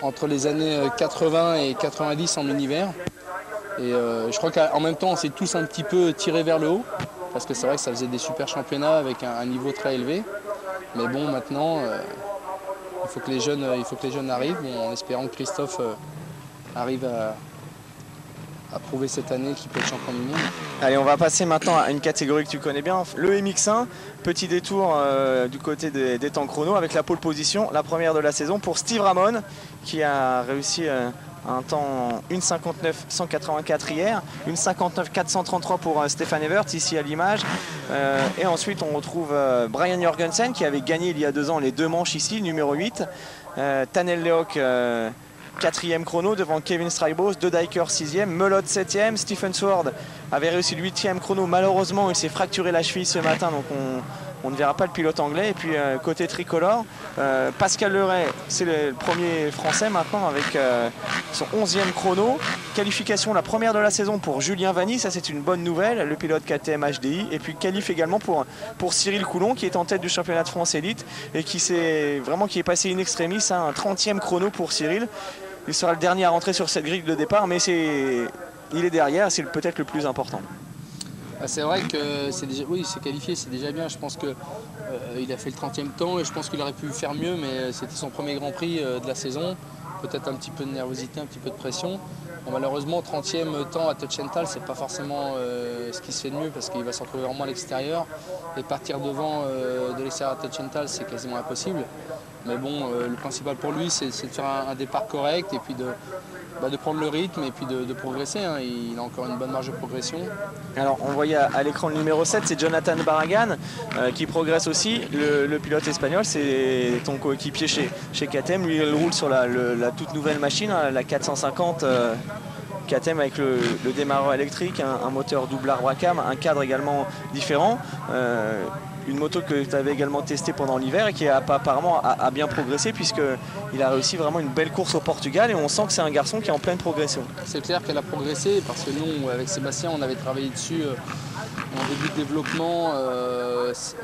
entre les années 80 et 90 en univers. Et je crois qu'en même temps, on s'est tous un petit peu tirés vers le haut, parce que c'est vrai que ça faisait des super championnats avec un niveau très élevé. Mais bon, maintenant, il faut que les jeunes arrivent, en espérant que Christophe arrive à prouver cette année qu'il peut être champion du monde. Allez, on va passer maintenant à une catégorie que tu connais bien, le MX1. Petit détour du côté des temps chrono avec la pole position, la première de la saison pour Steve Ramon, qui a réussi un temps 1:59.184 hier, 1:59.433 pour Stefan Evert ici à l'image. Et ensuite on retrouve Brian Jorgensen qui avait gagné il y a 2 ans les 2 manches ici, numéro 8. Tanel Lehoc 4e chrono devant Kevin Strybos, De Dijker 6e, Melot 7e, Stephen Sword avait réussi le 8e chrono. Malheureusement il s'est fracturé la cheville ce matin, donc on ne verra pas le pilote anglais. Et puis côté tricolore, Pascal Leray, c'est le premier français maintenant avec son 11e chrono. Qualification la première de la saison pour Julien Vanny, ça c'est une bonne nouvelle, le pilote KTM HDI. Et puis qualif également pour Cyril Coulon qui est en tête du championnat de France élite et qui est passé in extremis, un 30e chrono pour Cyril. Il sera le dernier à rentrer sur cette grille de départ, mais il est derrière, c'est peut-être le plus important. C'est vrai que il s'est qualifié, c'est déjà bien. Je pense qu'il a fait le 30e temps et je pense qu'il aurait pu faire mieux, mais c'était son premier Grand Prix de la saison. Peut-être un petit peu de nervosité, un petit peu de pression. Bon, malheureusement, 30e temps à Touchenthal, c'est pas forcément ce qui se fait de mieux parce qu'il va se retrouver vraiment à l'extérieur. Et partir devant de l'extérieur à Touchenthal, c'est quasiment impossible. Mais bon, le principal pour lui, c'est de faire un départ correct et puis de prendre le rythme et puis de progresser. Hein. Il a encore une bonne marge de progression. Alors on voyait à l'écran le numéro 7, c'est Jonathan Barragan qui progresse aussi. Le pilote espagnol, c'est ton coéquipier chez KTM. Lui, il roule sur la toute nouvelle machine, la 450 KTM avec le démarreur électrique, un moteur double arbre à cam, un cadre également différent. Une moto que tu avais également testée pendant l'hiver et qui apparemment a bien progressé puisqu'il a réussi vraiment une belle course au Portugal et on sent que c'est un garçon qui est en pleine progression. C'est clair qu'elle a progressé parce que nous, avec Sébastien, on avait travaillé dessus en début de développement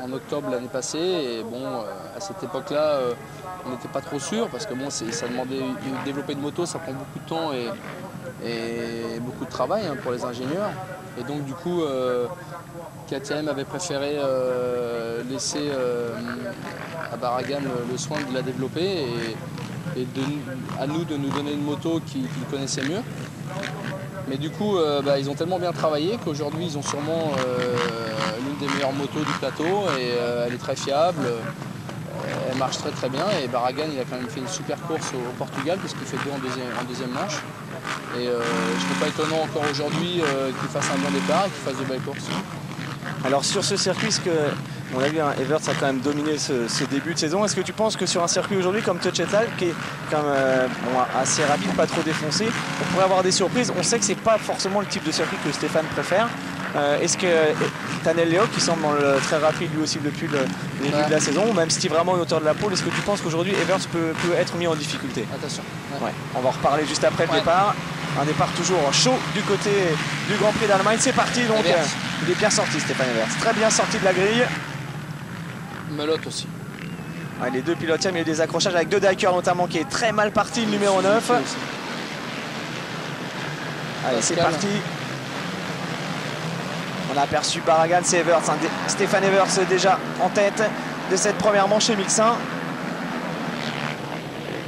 en octobre l'année passée. Et bon, à cette époque-là, on n'était pas trop sûr parce que bon, ça demandait de développer une moto, ça prend beaucoup de temps et beaucoup de travail pour les ingénieurs. Et donc du coup, KTM avait préféré laisser à Barragan le soin de la développer et à nous de nous donner une moto qu'ils connaissaient mieux. Mais du coup, ils ont tellement bien travaillé qu'aujourd'hui, ils ont sûrement l'une des meilleures motos du plateau et elle est très fiable. Elle marche très très bien et Barragan il a quand même fait une super course au Portugal puisqu'il fait 2 en deuxième manche. Et je ne trouve pas étonnant encore aujourd'hui qu'il fasse un bon départ et qu'il fasse de belles courses. Alors sur ce circuit, on a vu Evert a quand même dominé ce début de saison. Est-ce que tu penses que sur un circuit aujourd'hui comme Touchenthal, qui est quand même assez rapide, pas trop défoncé, on pourrait avoir des surprises? On sait que c'est pas forcément le type de circuit que Stéphane préfère. Est-ce que Tanel Lehoc, qui semble dans le très rapide lui aussi depuis le début de la saison, ou même Steve Ramon, auteur de la pole, est-ce que tu penses qu'aujourd'hui Evert peut être mis en difficulté? Attention. Ouais. On va en reparler juste après le départ. Un départ toujours chaud du côté du Grand Prix d'Allemagne. C'est parti donc. Il est bien sorti Stéphane Evert. Très bien sorti de la grille. Melot aussi. Ouais, les deux pilotes, il y a eu des accrochages avec De Dijker notamment qui est très mal parti, le numéro 9. Allez, c'est parti. On a aperçu Barragan, c'est Evert. Stefan Evert déjà en tête de cette première manche MX1.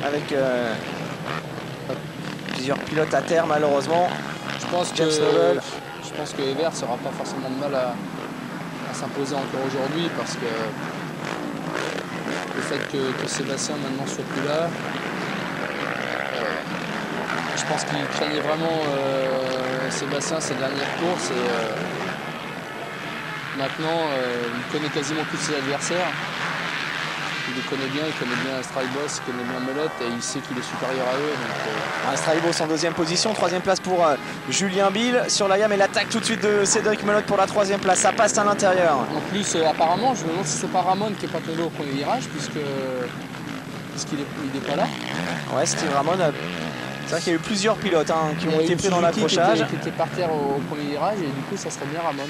Avec plusieurs pilotes à terre malheureusement. Je pense que Evert ne aura pas forcément de mal à s'imposer encore aujourd'hui parce que le fait que Sébastien maintenant soit plus là, je pense qu'il craignait vraiment Sébastien ses dernières courses et maintenant il connaît quasiment tous ses adversaires. Il les connaît bien, il connaît bien Strybos, il connaît bien Melot et il sait qu'il est supérieur à eux. Strybos en 2e position, 3e place pour Julien Bill sur la gamme et l'attaque tout de suite de Cédric Melot pour la 3e place, ça passe à l'intérieur. En plus, apparemment, je me demande si c'est pas Ramon qui n'est pas tombé au premier virage puisqu'il n'est pas là. Ouais, Steve Ramon, c'est vrai qu'il y a eu plusieurs pilotes qui ont été pris dans l'accrochage. Qui était par terre au premier virage et du coup ça serait bien Ramon.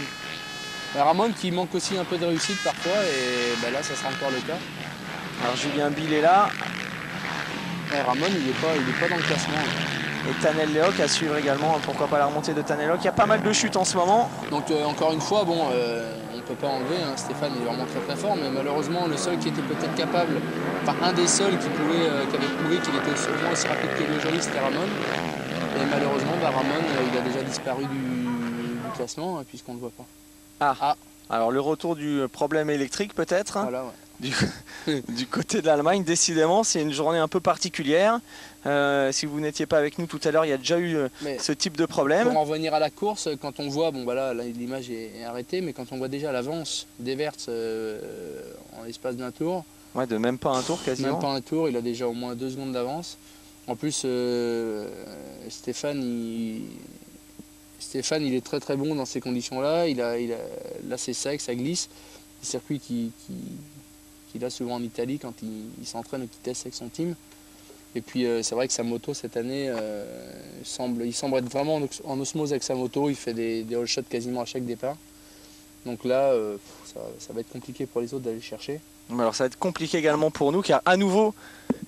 Ramon qui manque aussi un peu de réussite parfois et là ça sera encore le cas. Alors Julien Bill est là. Et Ramon, il est pas dans le classement. Et Tanel Lehoc à suivre également, pourquoi pas la remontée de Tanel Lehoc. Il y a pas mal de chutes en ce moment. Donc encore une fois, bon, on ne peut pas enlever, hein, Stéphane il est vraiment très fort, mais malheureusement le seul qui était peut-être capable, enfin un des seuls qui avait prouvé qu'il était au moins aussi rapide que lui aujourd'hui, c'était Ramon. Et malheureusement, Ramon il a déjà disparu du classement, puisqu'on ne le voit pas. Alors le retour du problème électrique peut-être. Voilà, ouais. Du côté de l'Allemagne, décidément, c'est une journée un peu particulière. Si vous n'étiez pas avec nous tout à l'heure, il y a déjà eu ce type de problème. Pour en revenir à la course, quand on voit, bon voilà, là l'image est arrêtée, mais quand on voit déjà l'avance d'Everts en l'espace d'un tour. Ouais, de même pas un tour quasiment. Même pas un tour, il a déjà au moins 2 secondes d'avance. En plus, Stéphane, il est très bon dans ces conditions-là. Là c'est sec, ça glisse. Des circuits qu'il a souvent en Italie quand il s'entraîne ou qu'il teste avec son team. Et puis c'est vrai que sa moto cette année, il semble être vraiment en osmose avec sa moto. Il fait des all shots quasiment à chaque départ. Donc là, ça va être compliqué pour les autres d'aller le chercher. Alors ça va être compliqué également pour nous car à nouveau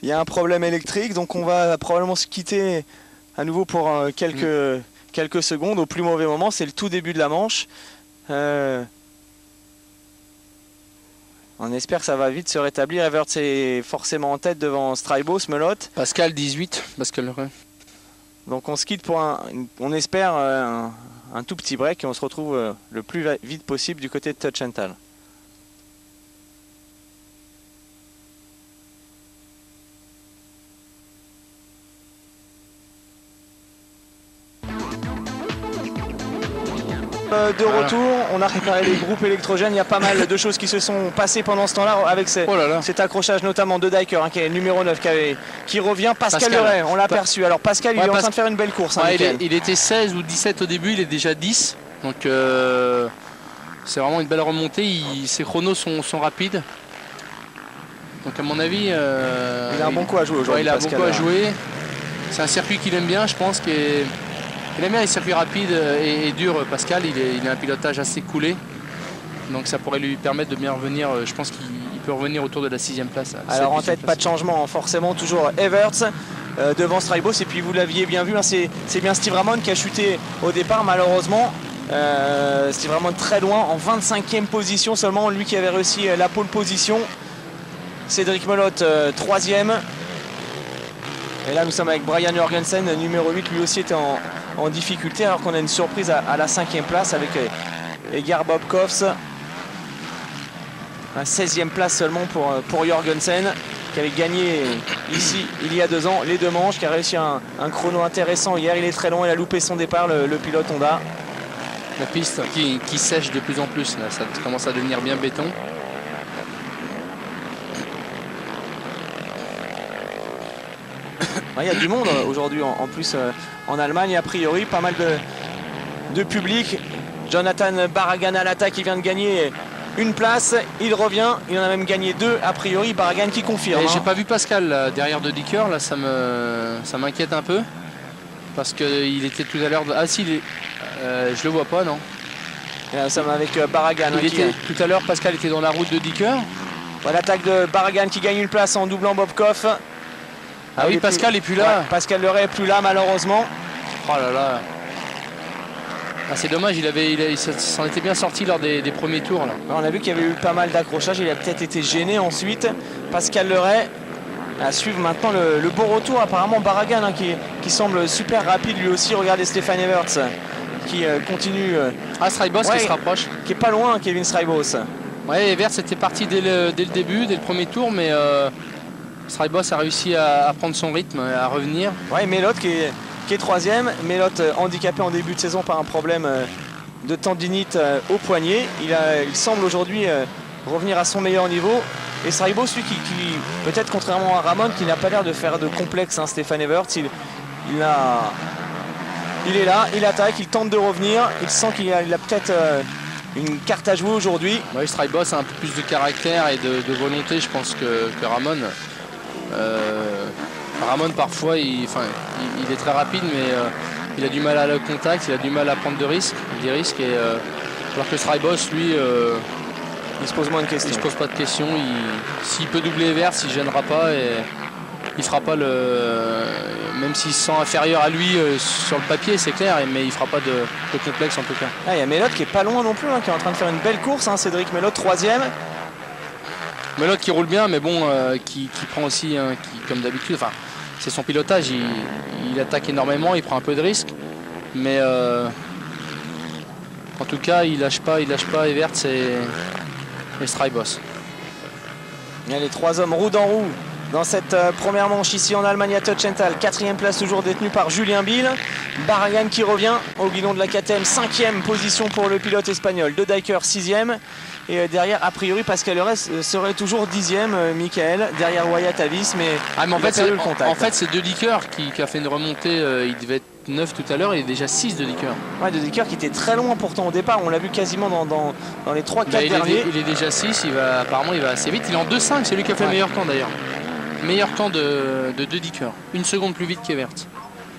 il y a un problème électrique. Donc on va probablement se quitter à nouveau pour quelques secondes. Au plus mauvais moment, c'est le tout début de la manche. On espère que ça va vite se rétablir. Everts est forcément en tête devant Strybos, Melotte. Pascal 18, Pascal Leray. Donc on se quitte pour on espère un tout petit break et on se retrouve le plus vite possible du côté de Touch and Tal. De retour, on a réparé les groupes électrogènes, il y a pas mal de choses qui se sont passées pendant ce temps-là avec cet accrochage notamment de Diker qui est le numéro 9 qui revient. Pascal Leray, on l'a aperçu. Alors Pascal il est en train de faire une belle course. Il était 16 ou 17 au début, il est déjà 10. Donc c'est vraiment une belle remontée, ses chronos sont rapides. Donc à mon avis... il a un bon coup à jouer aujourd'hui. Il a un bon coup à jouer. C'est un circuit qu'il aime bien, je pense. Il aime bien les circuits rapides et durs, Pascal. Il a un pilotage assez coulé. Donc ça pourrait lui permettre de bien revenir. Je pense qu'il peut revenir autour de la 6e place. Alors en tête, pas de changement. Forcément, toujours Everts devant Strybos. Et puis vous l'aviez bien vu, hein, c'est bien Steve Ramon qui a chuté au départ, malheureusement. Steve Ramon très loin, en 25e position seulement. Lui qui avait réussi la pole position. Cédric Melotte, 3e. Et là, nous sommes avec Brian Jorgensen, numéro 8. Lui aussi était en difficulté, alors qu'on a une surprise à la 5e place avec Edgar Bobkovs. La 16e place seulement pour Jorgensen, qui avait gagné ici il y a 2 ans les 2 manches, qui a réussi un chrono intéressant hier. Il est très long, il a loupé son départ, le pilote Honda. La piste qui sèche de plus en plus, là, ça commence à devenir bien béton. Il y a du monde aujourd'hui en plus en Allemagne, a priori pas mal de public. Jonathan Barragan à l'attaque, qui vient de gagner une place, il revient, il en a même gagné 2 a priori. Barragan qui confirme. J'ai pas vu Pascal là, derrière de Dicker, là ça m'inquiète un peu parce qu'il était tout à l'heure. Ah si, je le vois pas, non. Et là, nous sommes avec Barragan. Tout à l'heure, Pascal était dans la route de Dicker. Voilà, l'attaque de Barragan qui gagne une place en doublant Bobkov. Ah oui, Pascal est plus là. Ouais, Pascal Leray est plus là malheureusement. Oh là là. Ah, c'est dommage, il s'en était bien sorti lors des premiers tours. Là. On a vu qu'il y avait eu pas mal d'accrochages, il a peut-être été gêné ensuite. Pascal Leray à suivre maintenant le beau retour. Apparemment Barragan hein, qui semble super rapide lui aussi. Regardez Stéphane Everts qui continue. Strybos qui se rapproche. Qui est pas loin, Kevin Strybos. Ouais, Everts était parti dès le début, dès le premier tour, mais Strybos a réussi à prendre son rythme, à revenir. Ouais, Melotte qui est 3e. Melotte handicapé en début de saison par un problème de tendinite au poignet. Il semble aujourd'hui revenir à son meilleur niveau. Et Strybos, lui, qui peut-être contrairement à Ramon, qui n'a pas l'air de faire de complexe, hein, Stéphane Everts, il est là, il attaque, il tente de revenir. Il sent qu'il a peut-être une carte à jouer aujourd'hui. Oui, Strybos a un peu plus de caractère et de volonté, je pense, que Ramon. Ramon parfois il est très rapide mais il a du mal à le contact, il a du mal à prendre des risques alors que Strybos lui il se pose moins de questions. Il se pose pas de questions, s'il peut doubler Everts, il ne gênera pas et il fera pas même s'il se sent inférieur à lui sur le papier, c'est clair, mais il fera pas de complexe en tout cas. Il y a Melotte qui est pas loin non plus, qui est en train de faire une belle course, Cédric Melotte, 3e. Melotte qui roule bien, mais bon, qui prend aussi, comme d'habitude, enfin, c'est son pilotage, il attaque énormément, il prend un peu de risque, mais en tout cas, il lâche pas Everts et Strybos. Il y a les 3 hommes roue dans roue dans cette première manche ici en Allemagne à Tötschenthal. 4e place toujours détenue par Julien Bill. Barragan qui revient au guidon de la KTM. 5e position pour le pilote espagnol. De Dijker 6e. Et derrière, a priori, Pascal Eurès serait toujours 10e, Michael. Derrière Wyatt Avis, mais en fait, le contact. En fait, c'est De Dijker qui a fait une remontée. Il devait être 9 tout à l'heure, il est déjà 6 De Dijker. Ouais, De Dijker qui était très loin pourtant au départ. On l'a vu quasiment dans les 3-4 derniers. Il est déjà 6, apparemment il va assez vite. Il est en 2-5, c'est lui qui a fait le meilleur temps d'ailleurs. Meilleur temps de Dijker. 1 seconde plus vite qu'Everts.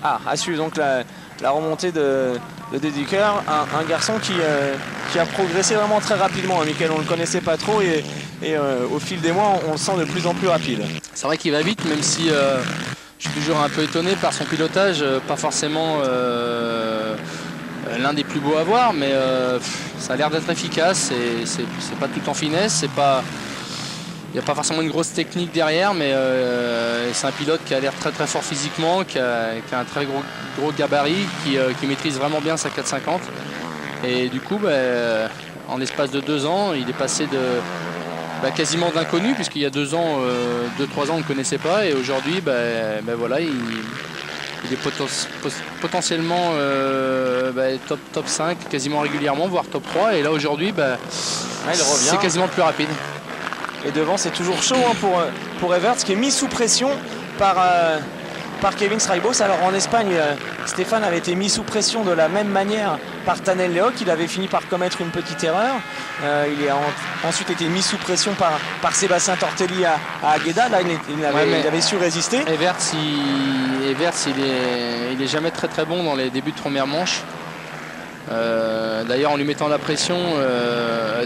À suivre donc la remontée de Dijker, un garçon qui a progressé vraiment très rapidement. Michael, on ne le connaissait pas trop et au fil des mois, on le sent de plus en plus rapide. C'est vrai qu'il va vite, même si je suis toujours un peu étonné par son pilotage. Pas forcément l'un des plus beaux à voir, mais ça a l'air d'être efficace. C'est pas tout en finesse, il n'y a pas forcément une grosse technique derrière, mais c'est un pilote qui a l'air très très fort physiquement, qui a un très gros gabarit, qui maîtrise vraiment bien sa 450. Et du coup, en l'espace de 2 ans, il est passé de quasiment d'inconnu, puisqu'il y a 2 ans, 2-3 ans, on ne le connaissait pas. Et aujourd'hui, voilà, il est potentiellement top 5, quasiment régulièrement, voire top 3. Et là, aujourd'hui, c'est quasiment le plus rapide. Et devant, c'est toujours chaud pour Everts, qui est mis sous pression par Kevin Strybos. Alors en Espagne, Stéphane avait été mis sous pression de la même manière par Tanel Lehoc. Il avait fini par commettre une petite erreur. Il a ensuite été mis sous pression par Sébastien Tortelli à Agueda. Là, il avait su résister. Everts, il est jamais très très bon dans les débuts de première manche. D'ailleurs, en lui mettant la pression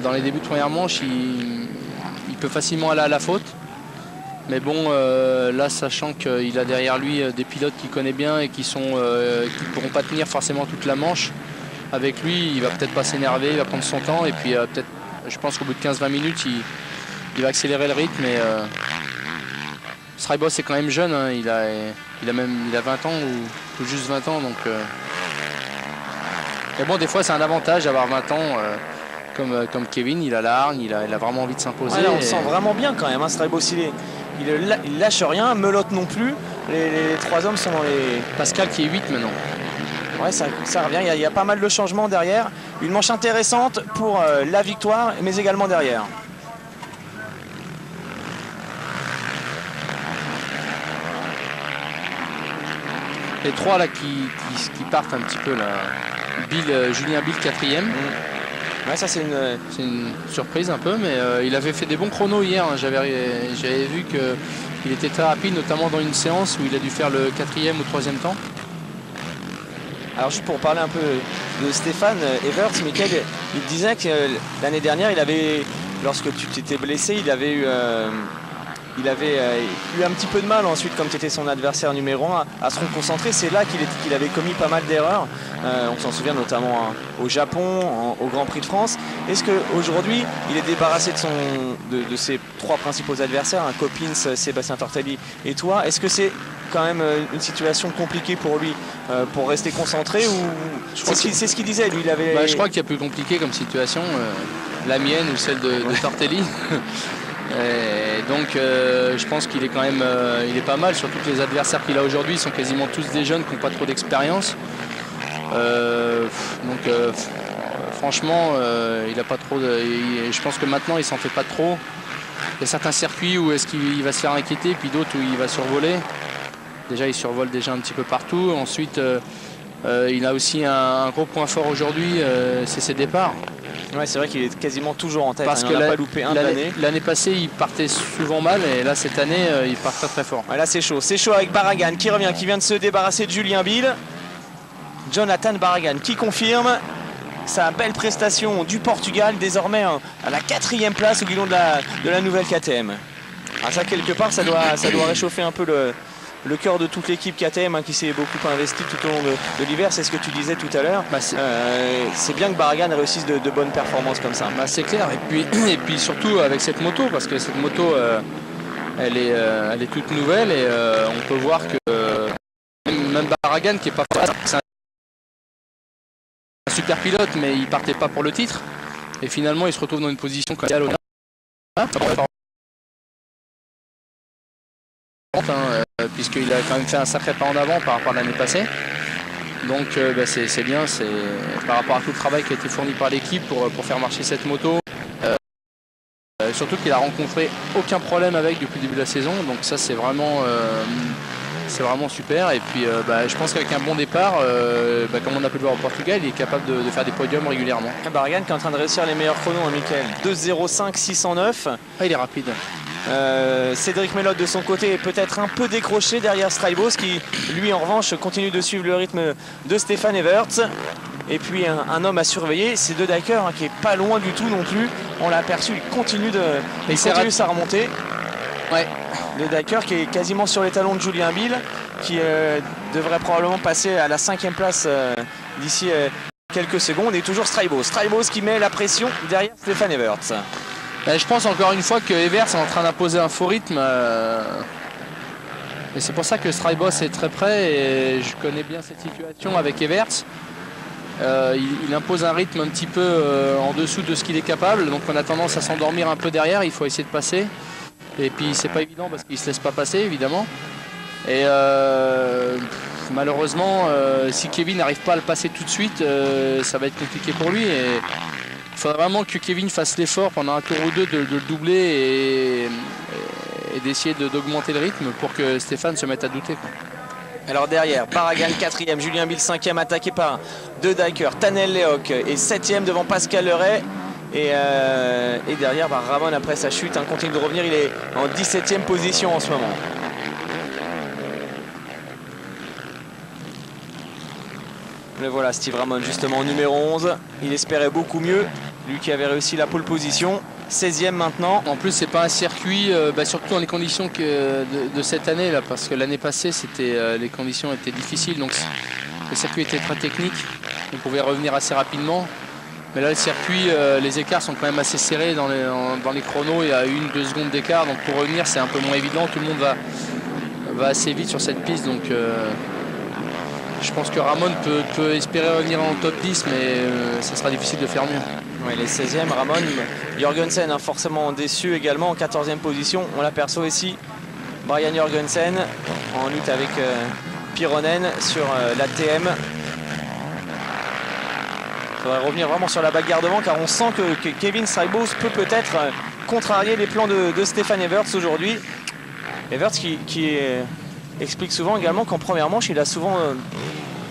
dans les débuts de première manche, il peut facilement aller à la faute. Mais bon, là, sachant qu'il a derrière lui des pilotes qu'il connaît bien et qui ne pourront pas tenir forcément toute la manche, avec lui, il va peut-être pas s'énerver, il va prendre son temps. Et puis peut-être, je pense qu'au bout de 15-20 minutes, il va accélérer le rythme. Et Strybos est quand même jeune, hein, il a 20 ans ou tout juste 20 ans. Donc, mais bon, des fois, c'est un avantage d'avoir 20 ans. Comme Kevin, il a la hargne, il a vraiment envie de s'imposer. On le sent vraiment bien quand même, Strybos, il lâche rien, Melotte non plus. Les 3 hommes sont dans les... Pascal qui est 8 maintenant. Ouais, ça revient, il y a pas mal de changements derrière. Une manche intéressante pour la victoire, mais également derrière. Les 3 là qui partent un petit peu là. Julien Bill 4e. Ouais, ça c'est une surprise un peu, mais il avait fait des bons chronos hier. Hein. J'avais vu qu'il était très rapide, notamment dans une séance où il a dû faire le 4e ou 3e temps. Alors juste pour parler un peu de Stéphane Everts, Michael, il disait que l'année dernière, lorsque tu t'étais blessé, il avait eu un petit peu de mal ensuite, comme tu étais son adversaire numéro 1, à se reconcentrer. C'est là qu'il avait commis pas mal d'erreurs. On s'en souvient notamment au Japon, au Grand Prix de France. Est-ce qu'aujourd'hui, il est débarrassé de ses 3 principaux adversaires, Coppins, Sébastien Tortelli et toi? Est-ce que c'est quand même une situation compliquée pour lui pour rester concentré, ou c'est ce qu'il disait lui? Je crois qu'il y a plus compliqué comme situation, la mienne ou celle de Tortelli. Et donc je pense qu'il est quand même il est pas mal, surtout que les adversaires qu'il a aujourd'hui sont quasiment tous des jeunes qui n'ont pas trop d'expérience. Franchement, il a pas trop je pense que maintenant il s'en fait pas trop. Il y a certains circuits où est-ce qu'il va se faire inquiéter, puis d'autres où il va survoler. Déjà, il survole déjà un petit peu partout. Ensuite, il a aussi un gros point fort aujourd'hui, c'est ses départs. Ouais, c'est vrai qu'il est quasiment toujours en tête. Parce il n'en a pas loupé un de l'année. L'année passée, il partait souvent mal, et là, cette année, il part très très fort. Ouais, là, c'est chaud. C'est chaud avec Barragan qui revient, qui vient de se débarrasser de Julien Bill. Jonathan Barragan qui confirme sa belle prestation du Portugal, désormais à la 4e place au guidon de la nouvelle KTM. Ah, ça, quelque part, ça doit réchauffer un peu le cœur de toute l'équipe KTM qui s'est beaucoup investi tout au long de l'hiver. C'est ce que tu disais tout à l'heure. C'est bien que Barragan réussisse de bonnes performances comme ça. C'est clair. Et puis surtout avec cette moto, parce que cette moto, elle est toute nouvelle et on peut voir que même Barragan, qui est pas c'est un super pilote, mais il partait pas pour le titre. Et finalement, il se retrouve dans une position comme puisqu'il a quand même fait un sacré pas en avant par rapport à l'année passée. Donc c'est bien, c'est par rapport à tout le travail qui a été fourni par l'équipe pour faire marcher cette moto. Surtout qu'il a rencontré aucun problème avec depuis le début de la saison. Donc ça c'est vraiment super. Et puis je pense qu'avec un bon départ, comme on a pu le voir au Portugal, il est capable de faire des podiums régulièrement. Barragan qui est en train de réussir les meilleurs chronos, Michael. 2,05 609. Ah, il est rapide. Cédric Melotte de son côté est peut-être un peu décroché derrière Straibos qui lui en revanche continue de suivre le rythme de Stefan Everts. Et puis un homme à surveiller, c'est De Decker qui est pas loin du tout non plus. On l'a aperçu, il continue sa remontée. Ouais. De Decker qui est quasiment sur les talons de Julien Bill, qui devrait probablement passer à la 5e place d'ici quelques secondes. Et toujours Straibos qui met la pression derrière Stefan Everts. Je pense encore une fois que Everts est en train d'imposer un faux rythme. Et c'est pour ça que Straibos est très près et je connais bien cette situation avec Everts. Il impose un rythme un petit peu en dessous de ce qu'il est capable. Donc on a tendance à s'endormir un peu derrière, il faut essayer de passer. Et puis c'est pas évident parce qu'il se laisse pas passer évidemment. Et malheureusement, si Kevin n'arrive pas à le passer tout de suite, ça va être compliqué pour lui. Et il faudrait vraiment que Kevin fasse l'effort pendant un tour ou deux de le doubler et d'essayer d'augmenter le rythme pour que Stéphane se mette à douter, quoi. Alors derrière, Barragan 4e, Julien Bill 5e, attaqué par De Decker, Tanel Lehoc et 7e devant Pascal Leray. Et derrière, Ramon après sa chute continue de revenir, il est en 17e position en ce moment. Le voilà, Steve Ramon justement numéro 11. Il espérait beaucoup mieux, lui qui avait réussi la pole position. 16e maintenant. En plus c'est pas un circuit, surtout dans les conditions de cette année là, parce que l'année passée les conditions étaient difficiles, donc le circuit était très technique, on pouvait revenir assez rapidement. Mais là le circuit, les écarts sont quand même assez serrés dans les chronos, il y a 1-2 secondes d'écart, donc pour revenir c'est un peu moins évident, tout le monde va assez vite sur cette piste, donc je pense que Ramon peut espérer revenir en top 10, mais ça sera difficile de faire mieux. Ouais, les 16e, Ramon. Jorgensen forcément déçu également en 14e position. On l'aperçoit ici, Brian Jorgensen en lutte avec Pironen sur la TM. Il faudrait revenir vraiment sur la bagarre devant car on sent que Kevin Straibos peut peut-être contrarier les plans de Stefan Everts aujourd'hui. Everts qui explique souvent également qu'en première manche il a souvent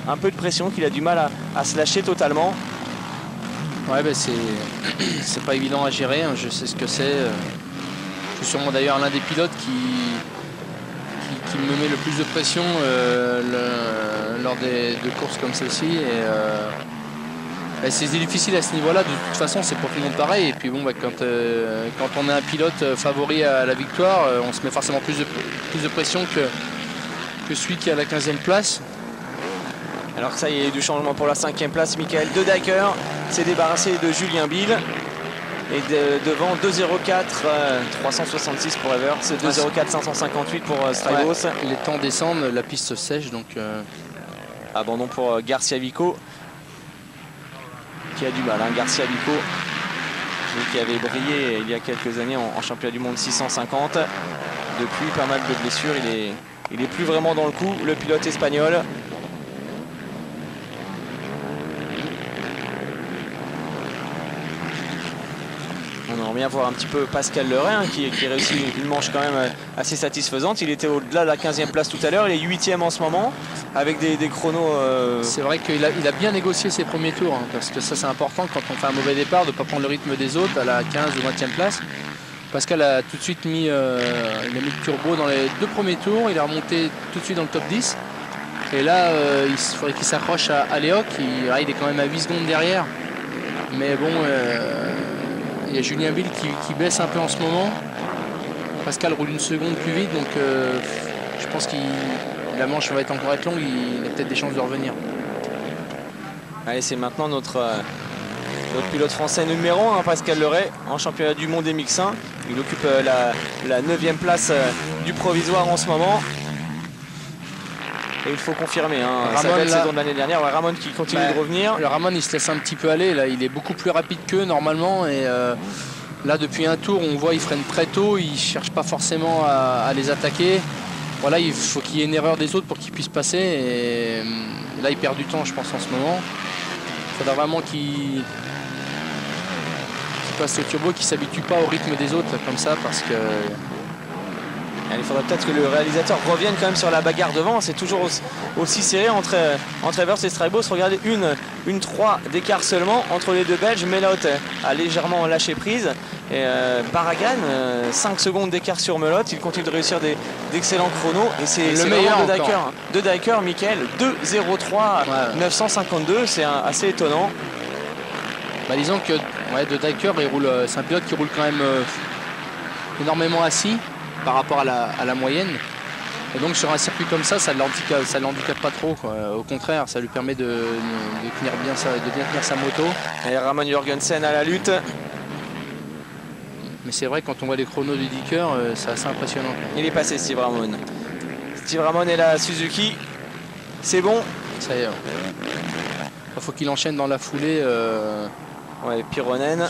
un peu de pression, qu'il a du mal à se lâcher totalement. Ouais, c'est pas évident à gérer, hein, je sais ce que c'est. Je suis sûrement d'ailleurs l'un des pilotes qui me met le plus de pression lors de courses comme celle-ci. Et c'est difficile à ce niveau-là, de toute façon c'est pour tout le monde pareil. Et puis bon, quand on est un pilote favori à la victoire, on se met forcément plus de pression que celui qui est à la 15e place. Alors que ça y est, du changement pour la 5e place. Michael De Decker s'est débarrassé de Julien Bill. Et devant 2,04 366 pour Everts, 2,04 558 pour Straibos. Ouais, les temps descendent, la piste sèche, donc abandon pour Garcia Vico qui a du mal, hein. Garcia Vico qui avait brillé il y a quelques années en championnat du monde 650. Depuis, pas mal de blessures, il est plus vraiment dans le coup, le pilote espagnol. On aimerait bien voir un petit peu Pascal Leray qui réussit une manche quand même assez satisfaisante. Il était au-delà de la 15e place tout à l'heure, il est 8e en ce moment avec des chronos. C'est vrai qu'il a bien négocié ses premiers tours, hein, parce que ça c'est important quand on fait un mauvais départ de ne pas prendre le rythme des autres à la 15 ou 20e place. Pascal a tout de suite mis le turbo dans les 2 premiers tours, il est remonté tout de suite dans le top 10. Et là, il faudrait qu'il s'accroche à Lehoc, il est quand même à 8 secondes derrière. Mais bon, il y a Julien Bill qui baisse un peu en ce moment. Pascal roule une seconde plus vite, donc je pense que la manche va encore être longue, il a peut-être des chances de revenir. Allez, c'est maintenant notre pilote français numéro 1, Pascal Leray, en championnat du monde MX1. Il occupe la 9e place du provisoire en ce moment. Et il faut confirmer, hein, sa belle saison de l'année dernière. Ouais, Ramon qui continue de revenir. Le Ramon, il se laisse un petit peu aller. Là, il est beaucoup plus rapide qu'eux normalement. Et là, depuis un tour, on voit qu'il freine très tôt. Il ne cherche pas forcément à les attaquer. Voilà, il faut qu'il y ait une erreur des autres pour qu'ils puissent passer. Et là, il perd du temps, je pense, en ce moment. Il faudra vraiment qu'il passe au turbo, qu'il ne s'habitue pas au rythme des autres comme ça, parce que... Il faudrait peut-être que le réalisateur revienne quand même sur la bagarre devant. C'est toujours aussi serré entre Everts et Strybos. Regardez, une 3 d'écart seulement entre les deux Belges. Melotte a légèrement lâché prise. Et Barragan, 5 secondes d'écart sur Melotte. Il continue de réussir d'excellents chronos. Et c'est le meilleur de Dijker, Michael. 2.03 952. C'est assez étonnant. Bah, disons que de Dijker, c'est un pilote qui roule quand même énormément assis par rapport à la moyenne. Et donc sur un circuit comme ça, ça ne l'handicape pas trop, quoi. Au contraire, ça lui permet de bien tenir sa moto. Et Ramon Jorgensen à la lutte. Mais c'est vrai, quand on voit les chronos du Dijker, c'est assez impressionnant, quoi. Il est passé, Steve Ramon. Steve Ramon est là, Suzuki. C'est bon. Ça y est. Il faut qu'il enchaîne dans la foulée. Ouais, Pyronen.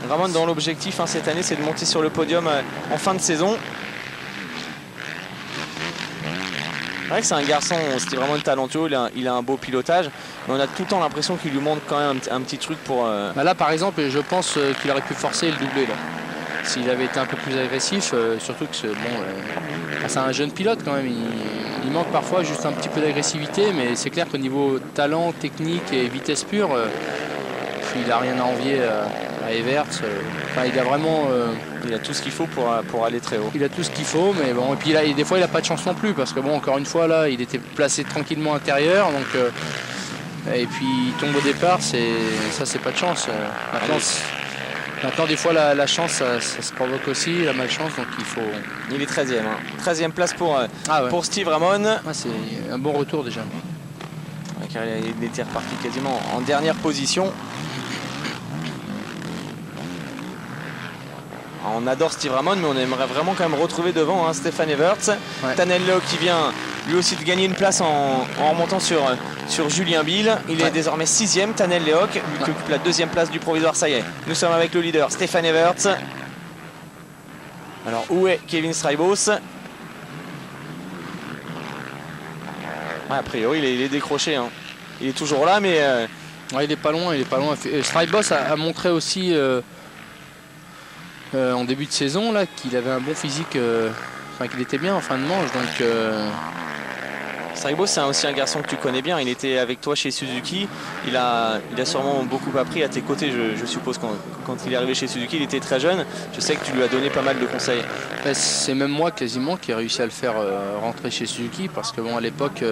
Ramon, dans l'objectif cette année, c'est de monter sur le podium en fin de saison. C'est vrai que c'est un garçon, Steve Ramon, talentueux, il a un beau pilotage, mais on a tout le temps l'impression qu'il lui manque quand même un petit truc pour... Là, par exemple, je pense qu'il aurait pu forcer le doubler, là. S'il avait été un peu plus agressif, surtout que c'est un jeune pilote quand même, il manque parfois juste un petit peu d'agressivité, mais c'est clair qu'au niveau talent, technique et vitesse pure, il n'a rien à envier à Everts. Il a vraiment... il a tout ce qu'il faut pour aller très haut. Il a tout ce qu'il faut, mais bon, et puis là, des fois il n'a pas de chance non plus, parce que bon, encore une fois là, il était placé tranquillement intérieur, donc et puis il tombe au départ, ça c'est pas de chance. Maintenant des fois la chance ça se provoque aussi, la malchance, donc il faut... Il est 13e, 13e place pour Steve Ramon. C'est un bon retour déjà. Car il était reparti quasiment en dernière position. On adore Steve Ramon, mais on aimerait vraiment quand même retrouver devant Stefan Everts. Ouais. Tanel Lehoc qui vient lui aussi de gagner une place en remontant sur Julien Bill. Il est désormais 6e, Tanel Lehoc, lui qui occupe la 2e place du provisoire. Ça y est, nous sommes avec le leader Stefan Everts. Alors où est Kevin Strybos? A priori il est décroché, hein. Il est toujours là, mais... il est pas loin, Strybos a montré aussi... en début de saison là qu'il avait un bon physique, qu'il était bien en fin de manche, donc Strybos, c'est aussi un garçon que tu connais bien. Il était avec toi chez Suzuki, il a sûrement beaucoup appris à tes côtés, je suppose. Quand il est arrivé chez Suzuki, il était très jeune. Je sais que tu lui as donné pas mal de conseils. C'est même moi quasiment qui ai réussi à le faire rentrer chez Suzuki, parce que bon, à l'époque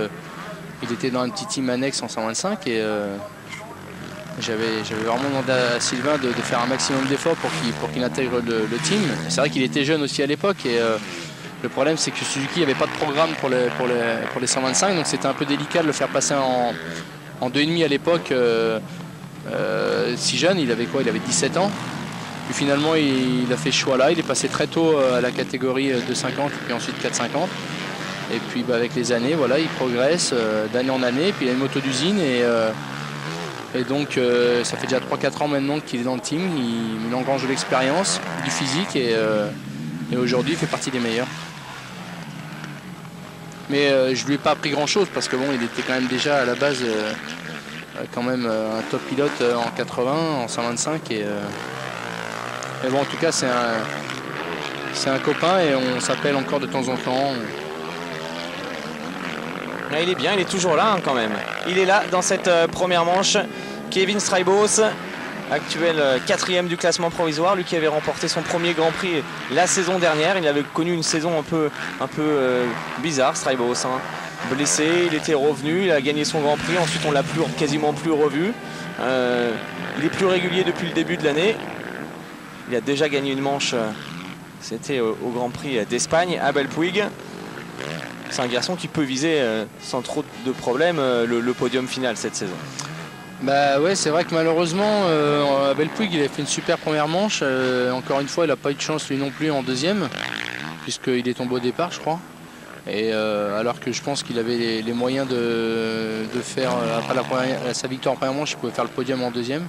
il était dans un petit team annexe en 125 et j'avais vraiment demandé à Sylvain de faire un maximum d'efforts pour qu'il intègre le team. C'est vrai qu'il était jeune aussi à l'époque, et le problème c'est que Suzuki n'avait pas de programme pour les 125, donc c'était un peu délicat de le faire passer en 2,5 à l'époque. Si jeune, il avait 17 ans. Puis finalement il a fait ce choix là, il est passé très tôt à la catégorie 250 et puis ensuite 450. Et puis avec les années, voilà, il progresse d'année en année, puis il a une moto d'usine et donc ça fait déjà 3-4 ans maintenant qu'il est dans le team, il engrange de l'expérience, du physique et aujourd'hui il fait partie des meilleurs. Mais je lui ai pas appris grand chose, parce que bon, il était quand même déjà à la base quand même un top pilote en 80, en 125 mais bon, en tout cas c'est un copain et on s'appelle encore de temps en temps. Là, il est bien, il est toujours là quand même. Il est là dans cette première manche. Kevin Strybos, actuel 4e du classement provisoire, lui qui avait remporté son premier Grand Prix la saison dernière. Il avait connu une saison un peu bizarre, Strybos. Blessé, il était revenu, il a gagné son Grand Prix. Ensuite, on l'a quasiment plus revu. Il est plus régulier depuis le début de l'année. Il a déjà gagné une manche C'était au Grand Prix d'Espagne à Belpuig. C'est un garçon qui peut viser sans trop de problèmes le podium final cette saison. Bah ouais, c'est vrai que malheureusement à Belpuig il a fait une super première manche. Encore une fois, il n'a pas eu de chance lui non plus en deuxième, puisqu'il est tombé au départ, je crois. Et alors que je pense qu'il avait les moyens de faire, après sa victoire en première manche, il pouvait faire le podium en deuxième.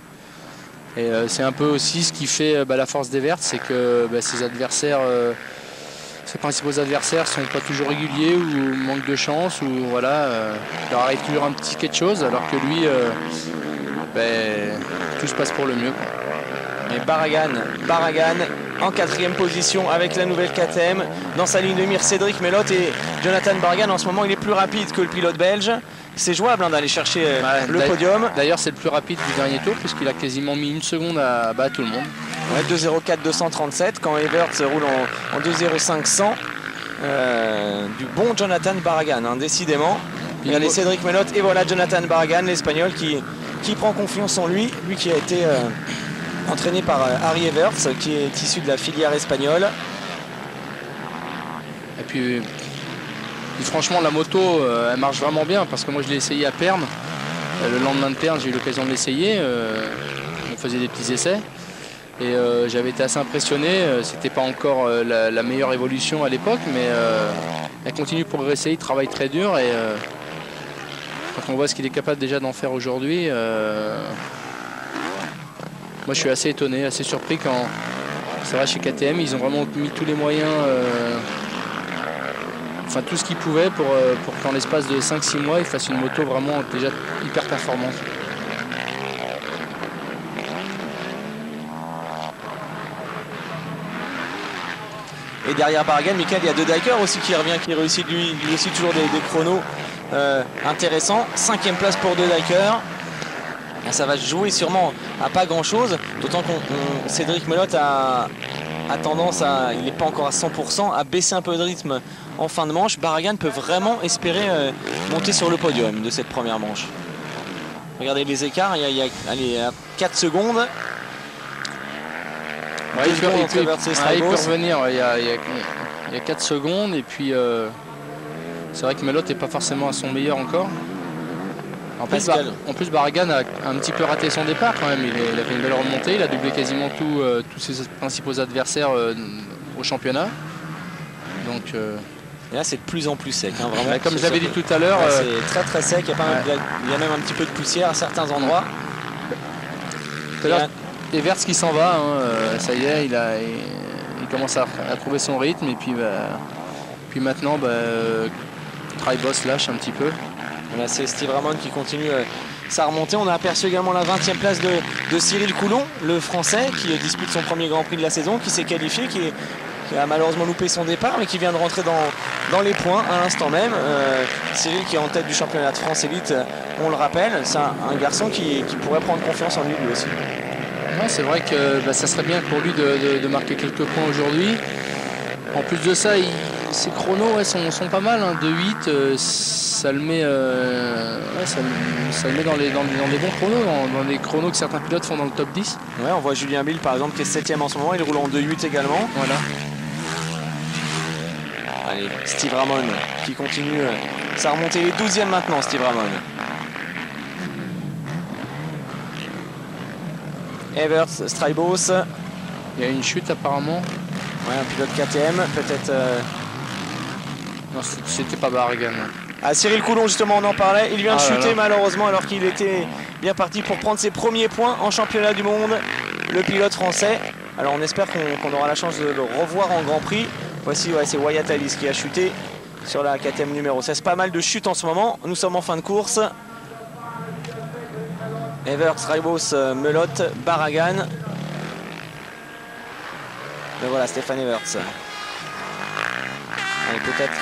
Et c'est un peu aussi ce qui fait la force d'Everts, c'est que ses adversaires, ses principaux adversaires sont pas toujours réguliers ou manquent de chance, ou voilà, il leur arrive toujours un petit quelque chose, alors que lui, tout se passe pour le mieux, quoi. Et Barragan en 4e position avec la nouvelle KTM. Dans sa ligne de mire, Cédric Melotte, et Jonathan Barragan en ce moment il est plus rapide que le pilote belge. C'est jouable d'aller chercher le podium. D'ailleurs c'est le plus rapide du dernier tour, puisqu'il a quasiment mis une seconde à battre tout le monde. Ouais, 2,04 237 quand Everts roule en 2,05 100. Du bon Jonathan Barragan, hein, décidément. Regardez Cédric Melotte et voilà Jonathan Barragan, l'Espagnol qui prend confiance en lui. Lui qui a été entraîné par Harry Everts, qui est issu de la filière espagnole. Et puis franchement la moto elle marche vraiment bien, parce que moi je l'ai essayé à Pernes. Le lendemain de Pernes j'ai eu l'occasion de l'essayer. On faisait des petits essais. Et j'avais été assez impressionné. C'était pas encore la meilleure évolution à l'époque, mais elle continue de progresser, il travaille très dur, et quand on voit ce qu'il est capable déjà d'en faire aujourd'hui, moi je suis assez étonné, assez surpris quand c'est vrai chez KTM ils ont vraiment mis tous les moyens, enfin tout ce qu'ils pouvaient pour qu'en l'espace de 5-6 mois ils fassent une moto vraiment déjà hyper performante. Et derrière Barragan, Michael, il y a De Decker aussi qui revient, qui réussit lui aussi toujours des chronos intéressants. 5e place pour De Decker. Ça va jouer sûrement à pas grand chose, d'autant que Cédric Melotte a tendance à, il n'est pas encore à 100%, à baisser un peu de rythme en fin de manche. Barragan peut vraiment espérer monter sur le podium de cette première manche. Regardez les écarts, il y a 4 secondes. Ouais, il peut revenir, il y a 4 secondes, et puis c'est vrai que Melotte n'est pas forcément à son meilleur encore. En plus, Barragan a un petit peu raté son départ quand même. Il a fait une belle remontée, il a doublé quasiment tous ses principaux adversaires au championnat. Donc, et là c'est de plus en plus sec, hein, vraiment. Comme j'avais dit tout à l'heure, c'est très très sec, il y a même un petit peu de poussière à certains endroits. Tout à l'heure, Everts qui s'en va, hein, ça y est, il commence à trouver son rythme, et puis maintenant Tribos lâche un petit peu. Là c'est Steve Ramon qui continue sa remontée. On a aperçu également la 20e place de Cyril Coulon, le français qui dispute son premier Grand Prix de la saison, qui s'est qualifié, qui a malheureusement loupé son départ, mais qui vient de rentrer dans les points à l'instant même. Cyril qui est en tête du championnat de France Élite, on le rappelle, c'est un garçon qui pourrait prendre confiance en lui aussi. Ouais, c'est vrai que ça serait bien pour lui de marquer quelques points aujourd'hui. En plus de ça, ses chronos sont pas mal, hein, de 8, ça le met, ça le met dans les bons chronos, dans des chronos que certains pilotes font dans le top 10. Ouais, on voit Julien Bill par exemple qui est 7e en ce moment, il roule en 2.8 également. Voilà. Allez, Steve Ramon qui continue sa remontée, il est 12e maintenant, Steve Ramon. Everts, Strybos. Il y a une chute apparemment. Ouais, un pilote KTM, peut-être. Non, c'était pas Barragan. Ah, Cyril Coulon, justement, on en parlait. Il vient de chuter malheureusement alors qu'il était bien parti pour prendre ses premiers points en championnat du monde. Le pilote français. Alors on espère qu'on aura la chance de le revoir en Grand Prix. Voici, c'est Wyatt Ellis qui a chuté sur la KTM numéro 16. Pas mal de chutes en ce moment. Nous sommes en fin de course. Everts, Strybos, Melotte, Barragan. Mais voilà, Stéphane Everts. Allez, peut-être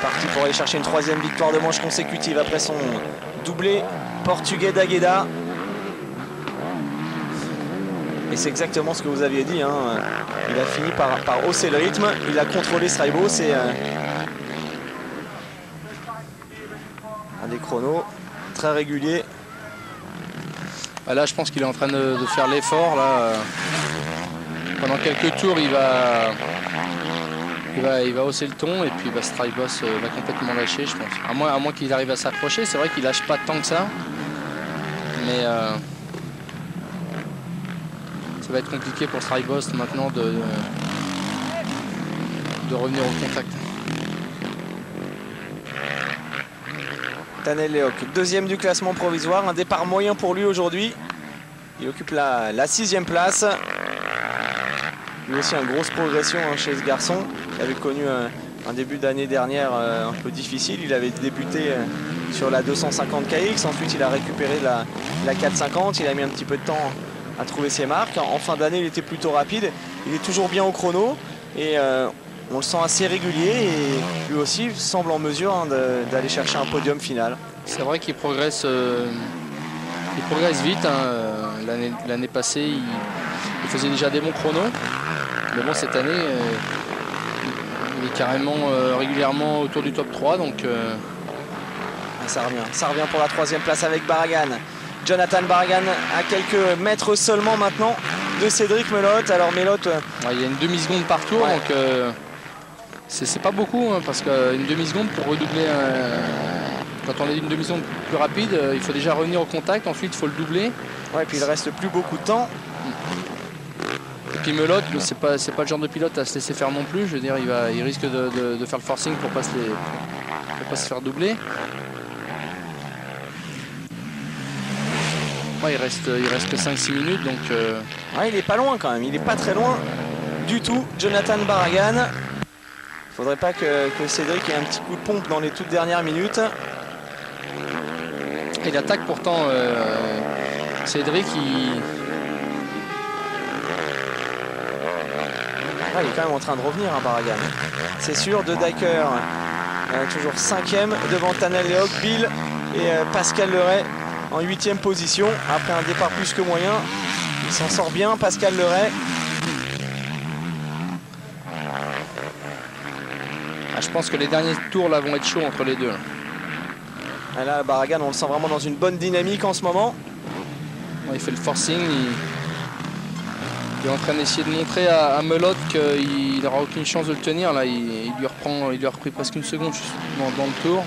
parti pour aller chercher une 3e victoire de manche consécutive après son doublé portugais d'Agueda. Et c'est exactement ce que vous aviez dit, hein. Il a fini par hausser le rythme, il a contrôlé Strybos et un des chronos très réguliers. Là, je pense qu'il est en train de faire l'effort. Pendant quelques tours, il va il va hausser le ton et puis Strybos va complètement lâcher, je pense. À moins qu'il arrive à s'accrocher. C'est vrai qu'il lâche pas tant que ça. Mais ça va être compliqué pour Strybos maintenant de revenir au contact. Tanel Leok, deuxième du classement provisoire, un départ moyen pour lui aujourd'hui. Il occupe la 6e place. Lui aussi, une grosse progression chez ce garçon. Il avait connu un début d'année dernière un peu difficile. Il avait débuté sur la 250 KX. Ensuite, il a récupéré la 450. Il a mis un petit peu de temps à trouver ses marques. En fin d'année, il était plutôt rapide. Il est toujours bien au chrono. Et on le sent assez régulier. Et lui aussi semble en mesure d'aller chercher un podium final. C'est vrai qu'il progresse. Il progresse vite. L'année passée, il faisait déjà des bons chronos. Mais bon, cette année, il est carrément régulièrement autour du top 3. Donc, ça revient pour la 3e place avec Barragan. Jonathan Barragan à quelques mètres seulement maintenant de Cédric Melotte. Alors Melotte... il y a une demi-seconde par tour. Ouais. Donc c'est pas beaucoup. Parce qu'une demi-seconde pour redoubler... Quand on est une demi-seconde plus rapide, il faut déjà revenir au contact. Ensuite, il faut le doubler. Ouais, et puis il reste plus beaucoup de temps. Et puis Melotte, c'est pas le genre de pilote à se laisser faire non plus. Je veux dire, il risque de faire le forcing pour pas se faire doubler. Ouais, il reste que 5-6 minutes. Donc, ouais, il est pas loin quand même. Il est pas très loin du tout. Jonathan Barragan. Il faudrait pas que Cédric ait un petit coup de pompe dans les toutes dernières minutes. Il attaque pourtant Cédric. Il est quand même en train de revenir, Barragan. C'est sûr, De Decker, toujours 5e devant Tanel Leok, Bill et Pascal Leray en 8e position. Après un départ plus que moyen, il s'en sort bien, Pascal Leray. Je pense que les derniers tours là vont être chauds entre les deux. Et là, Barragan, on le sent vraiment dans une bonne dynamique en ce moment. Il fait le forcing. Il est en train d'essayer de montrer à Melotte qu'il n'aura aucune chance de le tenir. Là, il lui a repris presque une seconde dans le tour.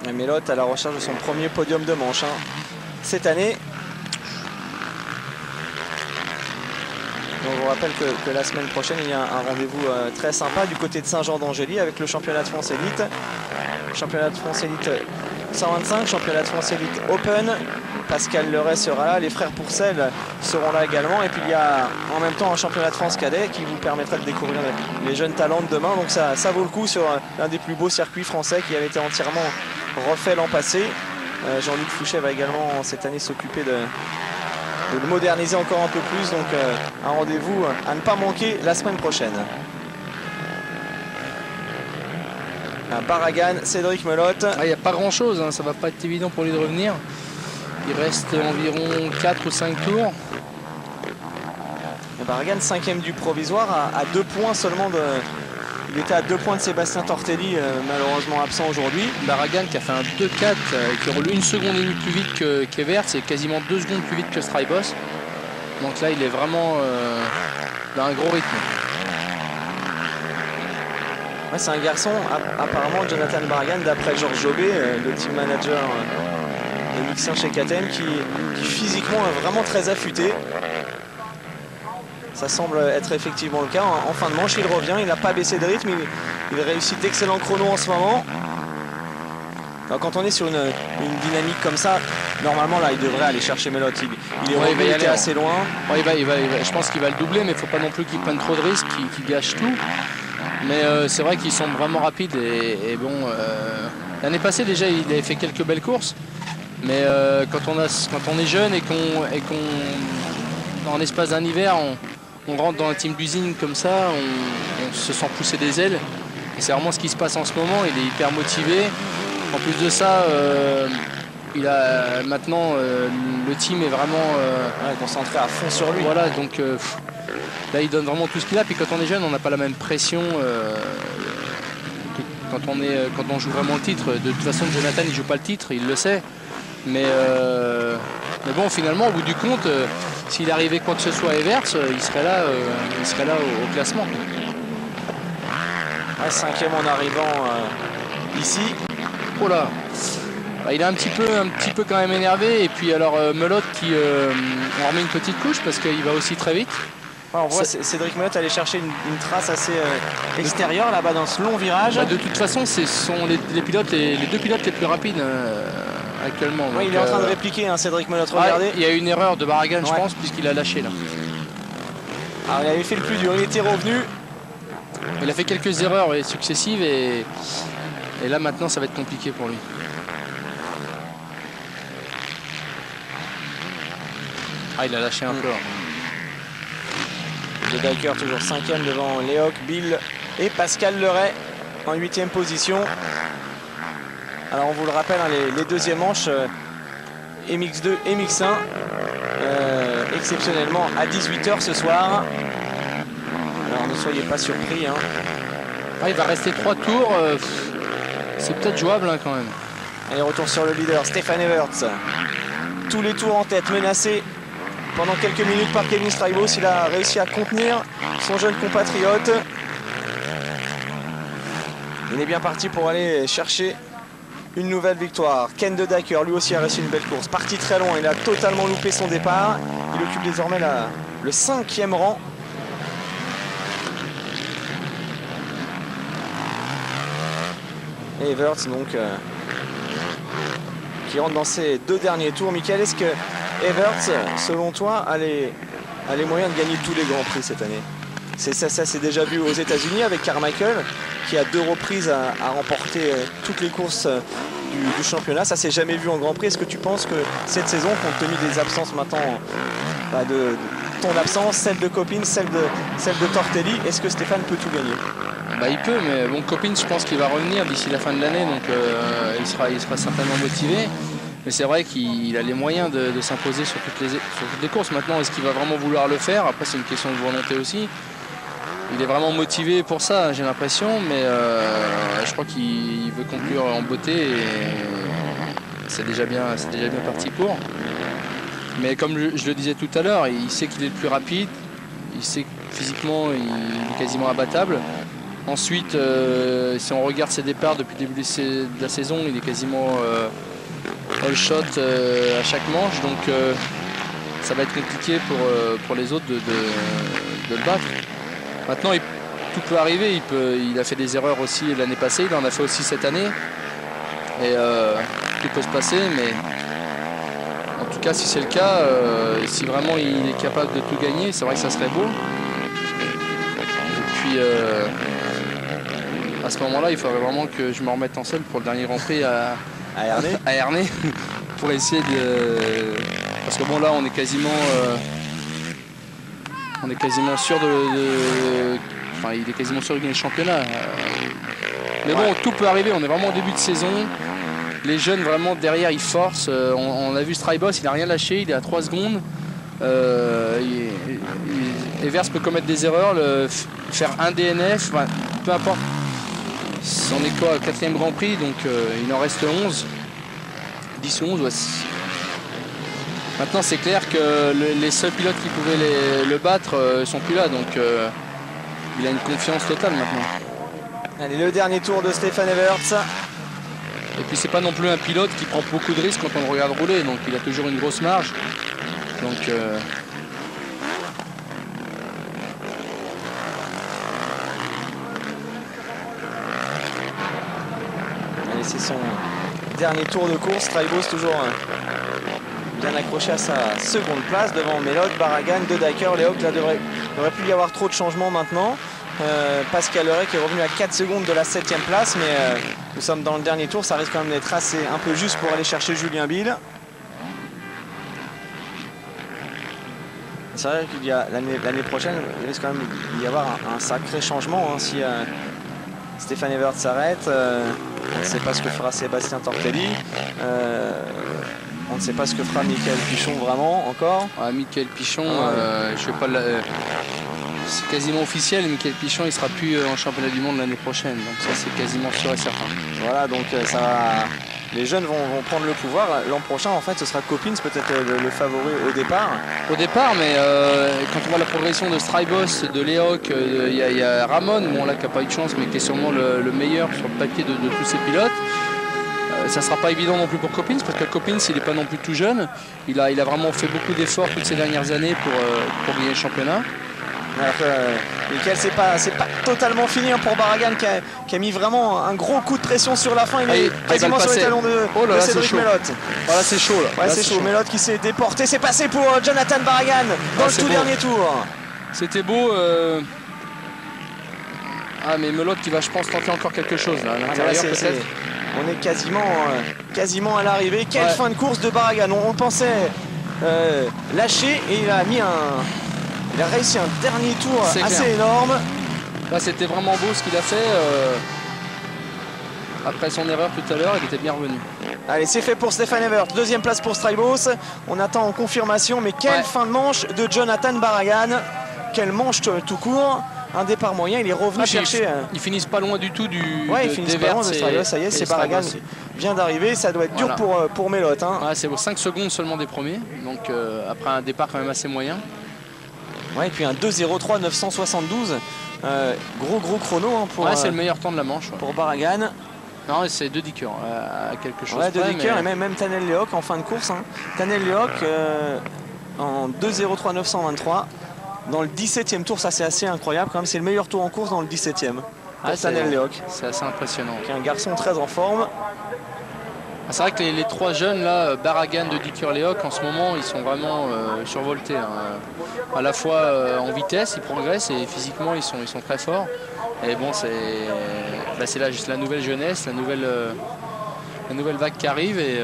Et Melotte à la recherche de son premier podium de manche cette année. Donc, on vous rappelle que la semaine prochaine, il y a un rendez-vous très sympa du côté de Saint-Jean-d'Angély avec le championnat de France Élite. Championnat de France Élite 125, championnat de France Élite Open. Pascal Leray sera là, les frères Pourcel seront là également. Et puis il y a en même temps un championnat de France cadet qui vous permettra de découvrir les jeunes talents de demain. Donc ça vaut le coup sur l'un des plus beaux circuits français qui avait été entièrement refait l'an passé. Jean-Luc Fouchet va également cette année s'occuper de le moderniser encore un peu plus. Donc un rendez-vous à ne pas manquer la semaine prochaine. Barragan, Cédric Melotte. Il n'y a pas grand chose, ça va pas être évident pour lui de revenir. Il reste environ 4 ou 5 tours. Et Barragan 5e du provisoire à 2 points seulement de... Il était à 2 points de Sébastien Tortelli, malheureusement absent aujourd'hui. Barragan qui a fait un 2-4, qui roule 1 seconde et demie plus vite qu'Evert, c'est quasiment 2 secondes plus vite que Strybos. Donc là il est vraiment dans un gros rythme. Ouais, c'est un garçon, apparemment Jonathan Barragan, d'après Georges Jobé, le team manager de Mixin chez KTM, qui physiquement est vraiment très affûté. Ça semble être effectivement le cas. En fin de manche, il revient, il n'a pas baissé de rythme, il réussit d'excellents chronos en ce moment. Alors, quand on est sur une dynamique comme ça, normalement là il devrait aller chercher Melotte. Il est revenu, il était assez loin. Ouais, je pense qu'il va le doubler, mais il ne faut pas non plus qu'il prenne trop de risques, qu'il gâche tout. Mais c'est vrai qu'ils sont vraiment rapides et bon, l'année passée déjà il avait fait quelques belles courses, mais quand on est jeune et qu'on en l'espace d'un hiver on rentre dans un team d'usine comme ça, on se sent pousser des ailes et c'est vraiment ce qui se passe en ce moment. Il est hyper motivé. En plus de ça, il a maintenant le team est vraiment concentré à fond sur lui. Voilà, donc là il donne vraiment tout ce qu'il a. Puis quand on est jeune, on n'a pas la même pression que quand on joue vraiment le titre. De toute façon, Jonathan il joue pas le titre, il le sait. Mais Mais bon, finalement, au bout du compte, s'il arrivait quoi que ce soit à Evers, il serait là au classement. Ouais, 5e en arrivant ici. Oh là, il est un petit peu quand même énervé. Et puis alors Melotte qui en remet une petite couche parce qu'il va aussi très vite. Ouais, on voit Cédric Melotte aller chercher une trace assez extérieure là-bas dans ce long virage. Bah, de toute façon, ce sont les deux pilotes les plus rapides actuellement. Ouais, donc, il est en train de répliquer, hein, Cédric Melotte. Regardez. Il y a une erreur de Barragan, je pense, puisqu'il a lâché là. Alors, il avait fait le plus dur, il était revenu. Il a fait quelques erreurs successives et là maintenant ça va être compliqué pour lui. Ah, il a lâché un peu. De Dyker toujours 5e devant Léoc, Bill et Pascal Leray en 8e position. Alors on vous le rappelle, hein, les deuxièmes manches MX2 et MX1 exceptionnellement à 18 h ce soir. Alors ne soyez pas surpris. Hein. Ah, il va rester 3 tours. C'est peut-être jouable hein, quand même. Allez, retour sur le leader, Stéphane Everts. Tous les tours en tête, menacé pendant quelques minutes par Kevin Strijbos. Il a réussi à contenir son jeune compatriote. Il est bien parti pour aller chercher une nouvelle victoire. Ken de Dyker, lui aussi a réussi une belle course. Parti très loin, il a totalement loupé son départ. Il occupe désormais le 5e rang. Et Everts donc qui rentre dans ses 2 derniers tours. Michael, est-ce que Everts, selon toi, a les moyens de gagner tous les grands prix cette année? Ça s'est déjà vu aux États-Unis avec Carmichael, qui à 2 reprises a remporté toutes les courses du championnat. Ça s'est jamais vu en Grand Prix. Est-ce que tu penses que cette saison, compte tenu des absences maintenant, de ton absence, celle de Copin, celle de Tortelli, est-ce que Stéphane peut tout gagner? Bah, il peut, mais bon, Copin, je pense qu'il va revenir d'ici la fin de l'année, donc il sera certainement motivé. Mais c'est vrai qu'il a les moyens de s'imposer sur toutes les courses. Maintenant, est-ce qu'il va vraiment vouloir le faire? Après, c'est une question de volonté aussi. Il est vraiment motivé pour ça, j'ai l'impression, mais je crois qu'il veut conclure en beauté et c'est déjà bien parti pour. Mais comme je le disais tout à l'heure, il sait qu'il est le plus rapide, il sait que physiquement il est quasiment imbattable. Ensuite, si on regarde ses départs depuis le début de la saison, il est quasiment all shot à chaque manche, donc ça va être compliqué pour les autres de le battre. Maintenant, tout peut arriver. Il a fait des erreurs aussi l'année passée, il en a fait aussi cette année. Et tout peut se passer, mais en tout cas, si c'est le cas, si vraiment il est capable de tout gagner, c'est vrai que ça serait beau. Et puis, à ce moment-là, il faudrait vraiment que je me remette en selle pour le dernier Grand Prix à Ernée pour essayer de... Parce que bon, là, on est quasiment sûr Enfin, il est quasiment sûr de gagner le championnat. Mais bon, tout peut arriver. On est vraiment au début de saison. Les jeunes, vraiment, derrière, ils forcent. On a vu Strijbos, il n'a rien lâché. Il est à 3 secondes. Evers peut commettre des erreurs, faire un DNF, enfin, peu importe. On est quoi, au 4e Grand Prix, donc il en reste 11. 10 ou 11, ouais. Maintenant, c'est clair que les seuls pilotes qui pouvaient le battre ne sont plus là, donc il a une confiance totale maintenant. Allez, le dernier tour de Stéphane Everts. Et puis c'est pas non plus un pilote qui prend beaucoup de risques quand on le regarde rouler, donc il a toujours une grosse marge. Donc allez, c'est son dernier tour de course. Strijbos toujours bien accroché à sa seconde place devant Melotte, Barragan, de Dyker, Léoc. Là, devrait plus y avoir trop de changements maintenant. Pascal Leray qui est revenu à 4 secondes de la 7e place, mais nous sommes dans le dernier tour, ça risque quand même d'être assez un peu juste pour aller chercher Julien Bill. C'est vrai qu'il y a l'année prochaine, il risque quand même d'y avoir un sacré changement hein, si Stéphane Everts s'arrête. On ne sait pas ce que fera Sébastien Tortelli. On ne sait pas ce que fera Michael Pichon vraiment encore. Ah, Michael Pichon, je sais pas. C'est quasiment officiel, Michael Pichon il sera plus en championnat du monde l'année prochaine, donc ça c'est quasiment sûr et certain. Voilà, donc ça va les jeunes vont prendre le pouvoir. L'an prochain, en fait, ce sera Coppins peut-être le favori au départ. Au départ, mais quand on voit la progression de Strybos, de Lehoc, il y a Ramon, bon, là qui n'a pas eu de chance, mais qui est sûrement le meilleur sur le papier de tous ces pilotes. Ça ne sera pas évident non plus pour Coppins, parce que Coppins, il n'est pas non plus tout jeune. Il a vraiment fait beaucoup d'efforts toutes ces dernières années pour gagner le championnat. Alors que Michael, c'est pas totalement fini pour Barragan qui a mis vraiment un gros coup de pression sur la fin. Il est quasiment sur les talons de Cédric Melotte. Voilà, c'est chaud là. Ouais, c'est chaud. Melotte qui s'est déporté. C'est passé pour Jonathan Barragan dans le tout dernier tour. C'était beau. Ah, mais Melotte qui va, je pense, tenter encore quelque chose là, à l'intérieur peut-être. On est quasiment à l'arrivée. Quelle fin de course de Barragan. On pensait lâcher et il a réussi un dernier tour assez énorme. Là, c'était vraiment beau ce qu'il a fait. Après son erreur tout à l'heure, il était bien revenu. Allez, c'est fait pour Stefan Evert. Deuxième place pour Strybos. On attend en confirmation, mais quelle fin de manche de Jonathan Barragan. Quelle manche tout court. Un départ moyen, il est revenu chercher. Ils finissent pas loin du tout du. Ouais, ils finissent pas loin de Strybos. Ça y est, c'est Barragan qui vient d'arriver. Ça doit être dur pour Melotte. Hein. Ouais, c'est 5 secondes seulement des premiers. Donc après un départ quand même assez moyen. Ouais, et puis un 2.03 972. Gros chrono hein, pour. Ouais, c'est le meilleur temps de la manche. Pour Barragan. Non, c'est De Dicker à quelque chose. Ouais, De Dicker et même Tanel Lehoc en fin de course. Hein. Tanel Lehoc en 2.03 923. Dans le 17e tour, ça c'est assez incroyable quand même. C'est le meilleur tour en course dans le 17e. Tanel Lehoc. C'est assez impressionnant. Qui est un garçon très en forme. C'est vrai que les trois jeunes là, Barragan, De Dicker, Lehoc, en ce moment, ils sont vraiment survoltés. Hein. À la fois en vitesse, ils progressent et physiquement, ils sont très forts. Et bon, c'est là juste la nouvelle jeunesse, la nouvelle vague qui arrive et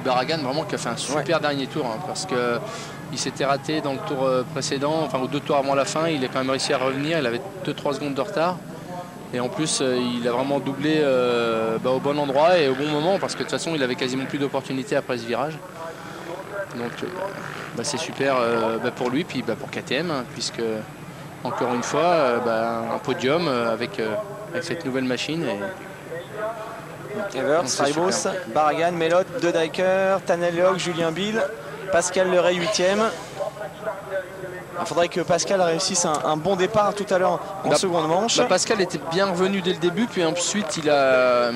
Barragan vraiment qui a fait un super dernier tour hein, parce que il s'était raté dans le tour précédent, enfin aux 2 tours avant la fin, il a quand même réussi à revenir, il avait 2-3 secondes de retard. Et en plus, il a vraiment doublé au bon endroit et au bon moment parce que de toute façon, il avait quasiment plus d'opportunités après ce virage. Donc, c'est super pour lui, puis pour KTM, hein, puisque encore une fois, un podium avec cette nouvelle machine. Evert, Strybos, Barragan, Melotte, De Dicker, Tanel Lehoc, Julien Bill, Pascal Leray 8e. Il faudrait que Pascal réussisse un bon départ tout à l'heure en seconde manche. Pascal était bien revenu dès le début, puis ensuite il n'a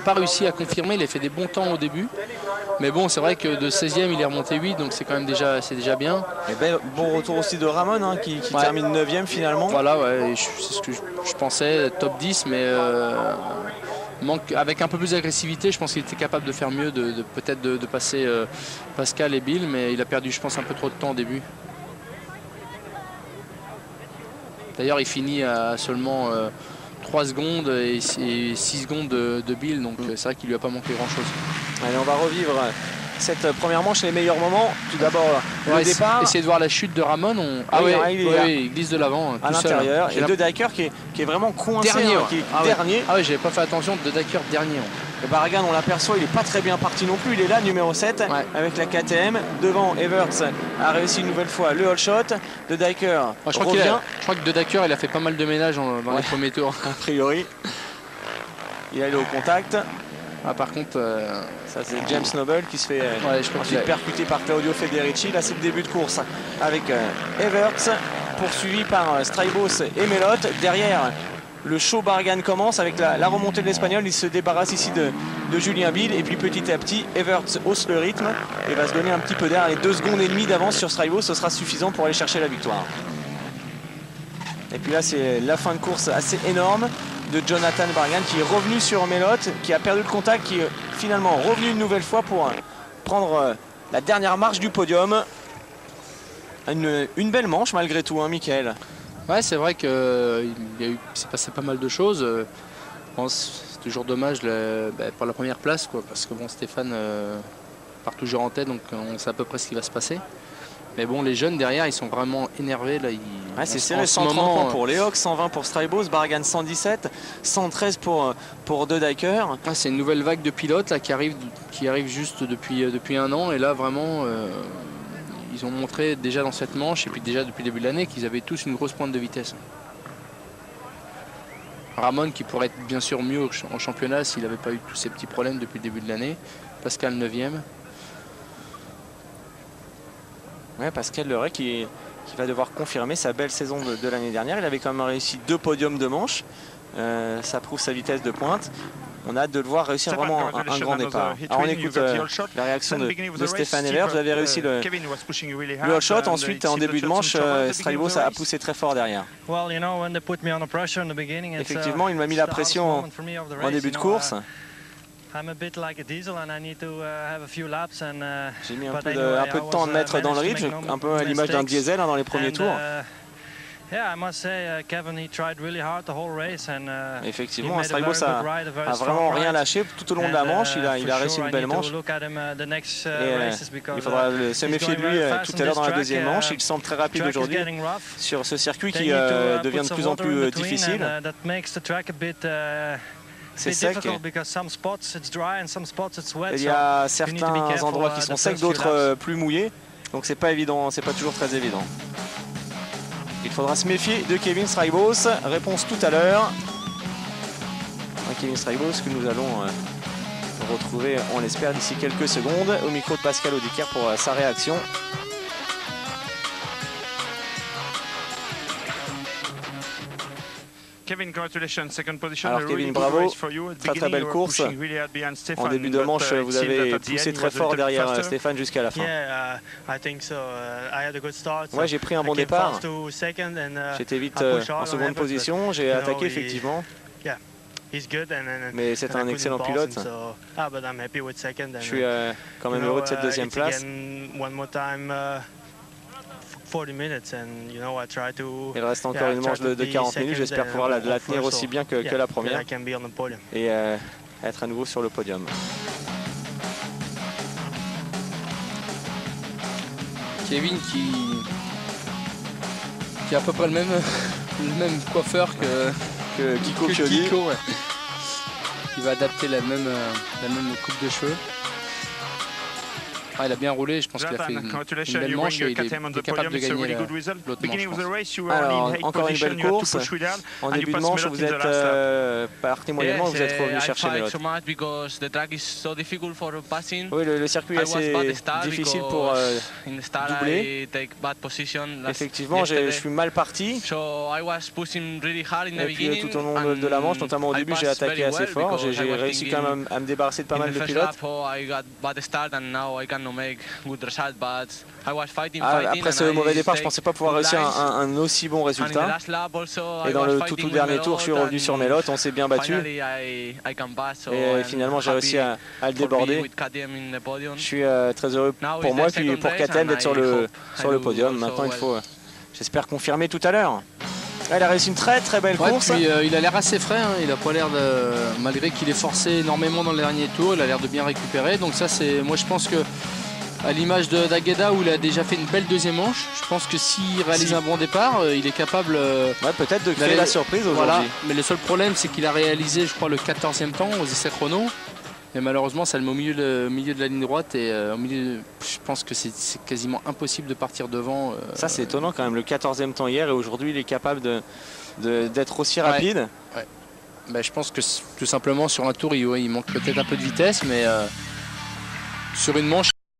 pas réussi à confirmer, il a fait des bons temps au début. Mais bon, c'est vrai que de 16e il est remonté 8, donc c'est quand même déjà bien. Et bon retour aussi de Ramon hein, qui termine 9e finalement. Voilà, ouais, c'est ce que je pensais, top 10, mais avec un peu plus d'agressivité, je pense qu'il était capable de faire mieux, peut-être de passer Pascal et Bill, mais il a perdu, je pense, un peu trop de temps au début. D'ailleurs, il finit à seulement 3 secondes et 6 secondes de Bill, donc c'est vrai qu'il lui a pas manqué grand-chose. Allez, on va revivre cette première manche, les meilleurs moments. Tout d'abord, le départ. Essayer de voir la chute de Ramon. Il glisse de l'avant. À l'intérieur. Et De Dicker qui est vraiment coincé. Dernier. Ah oui, j'avais pas fait attention. De Dicker dernier. Et Barragan, on l'aperçoit, il n'est pas très bien parti non plus. Il est là, numéro 7, avec la KTM. Devant, Everts a réussi une nouvelle fois le hot shot. De Dicker revient. Je crois que De Dicker, il a fait pas mal de ménage dans les premiers tours. A priori. Il est allé au contact. Par contre, ça c'est James Noble qui se fait ensuite percuter par Claudio Federici. Là c'est le début de course avec Everts, poursuivi par Strybos et Melotte. Derrière, le show Barragan commence avec la remontée de l'Espagnol. Il se débarrasse ici de Julien Bill. Et puis petit à petit, Everts hausse le rythme et va se donner un petit peu d'air. Les 2 secondes et demie d'avance sur Strybos, ce sera suffisant pour aller chercher la victoire. Et puis là c'est la fin de course assez énorme de Jonathan Barragan qui est revenu sur Melotte, qui a perdu le contact, qui est finalement revenu une nouvelle fois pour prendre la dernière marche du podium. Une belle manche malgré tout, hein, Michael. Ouais, c'est vrai qu'il s'est passé pas mal de choses. C'est toujours dommage pour la première place, quoi, parce que bon, Stéphane part toujours en tête, donc on sait à peu près ce qui va se passer. Mais bon, les jeunes derrière, ils sont vraiment énervés. C'est serré, 130 points pour Lehoc, 120 pour Strybos, Barragan 117, 113 pour De Dicker. C'est une nouvelle vague de pilotes là, qui arrive juste depuis un an. Et là, vraiment, ils ont montré déjà dans cette manche, et puis déjà depuis le début de l'année, qu'ils avaient tous une grosse pointe de vitesse. Ramon qui pourrait être bien sûr mieux en championnat s'il n'avait pas eu tous ces petits problèmes depuis le début de l'année. Pascal 9e. Ouais, Pascal Leray qui va devoir confirmer sa belle saison de l'année dernière. Il avait quand même réussi 2 podiums de manche. Ça prouve sa vitesse de pointe. On a hâte de le voir réussir vraiment un grand départ. Alors on écoute la réaction de Stéphane Heller. Vous avez réussi le hot shot. Ensuite, en début de manche, Straybos a poussé très fort derrière. Effectivement, il m'a mis la pression en début de course. J'ai mis un peu de temps à me mettre dans le rythme, un peu à l'image d'un diesel dans les premiers tours. Effectivement, Straybos a vraiment rien lâché tout au long de la manche. Il a réussi une belle manche. Il faudra se méfier de lui tout à l'heure dans la deuxième manche. Il semble très rapide aujourd'hui sur ce circuit qui devient de plus en plus difficile. C'est sec. Il y a certains endroits qui sont secs, d'autres plus mouillés. Donc c'est pas évident, c'est pas toujours très évident. Il faudra se méfier de Kevin Straybos. Réponse tout à l'heure. Kevin Straybos que nous allons retrouver, on l'espère, d'ici quelques secondes au micro de Pascal Audiquer pour sa réaction. Kevin, congratulations, second position. Alors Kevin, bravo, très belle course. En début de manche, vous avez poussé très fort derrière Stéphane jusqu'à la fin. Ouais, j'ai pris un bon départ. J'étais vite en seconde position, j'ai attaqué effectivement. Mais c'est un excellent pilote. Je suis quand même heureux de cette deuxième place. Il reste encore une manche de 40 minutes. J'espère pouvoir la tenir aussi bien que la première et être à nouveau sur le podium. Kevin qui a à peu près le même coiffeur que Kiko, ouais. Il va adapter la même coupe de cheveux. Ah, il a bien roulé, je pense qu'il a fait une belle manche et il est capable de gagner l'autre manche. Alors, encore une belle course. En début de manche, vous êtes parti moyennement, vous êtes revenu chercher les lots. Oui, le circuit est assez difficile pour doubler. Effectivement, je suis mal parti. Et puis tout au long de la manche, notamment au début, j'ai attaqué assez fort. J'ai réussi quand même à me débarrasser de pas mal de pilotes. Après ce mauvais départ, je ne pensais pas pouvoir réussir un aussi bon résultat. Et dans le tout dernier tour, je suis revenu sur mes lots, on s'est bien battu. Et finalement, j'ai réussi à le déborder. Je suis très heureux pour moi et pour KTM d'être sur le podium. Maintenant, il faut, j'espère, confirmer tout à l'heure. Il a réussi une très belle course. Puis, il a l'air assez frais, hein. Il n'a pas l'air de, malgré qu'il ait forcé énormément dans le dernier tour, il a l'air de bien récupérer. Donc ça, c'est, moi je pense que à l'image d'Agueda où il a déjà fait une belle deuxième manche, je pense que s'il réalise un bon départ, il est capable peut-être de créer la surprise aujourd'hui. Voilà. Mais le seul problème, c'est qu'il a réalisé, je crois, le 14e temps aux essais chrono. Et malheureusement, ça le met au milieu de la ligne droite et au milieu, je pense que c'est quasiment impossible de partir devant. Ça, c'est étonnant quand même. Le 14e temps hier et aujourd'hui, il est capable d'être aussi rapide. Ouais. Ben, je pense que tout simplement sur un tour, il manque peut-être un peu de vitesse, mais sur une manche.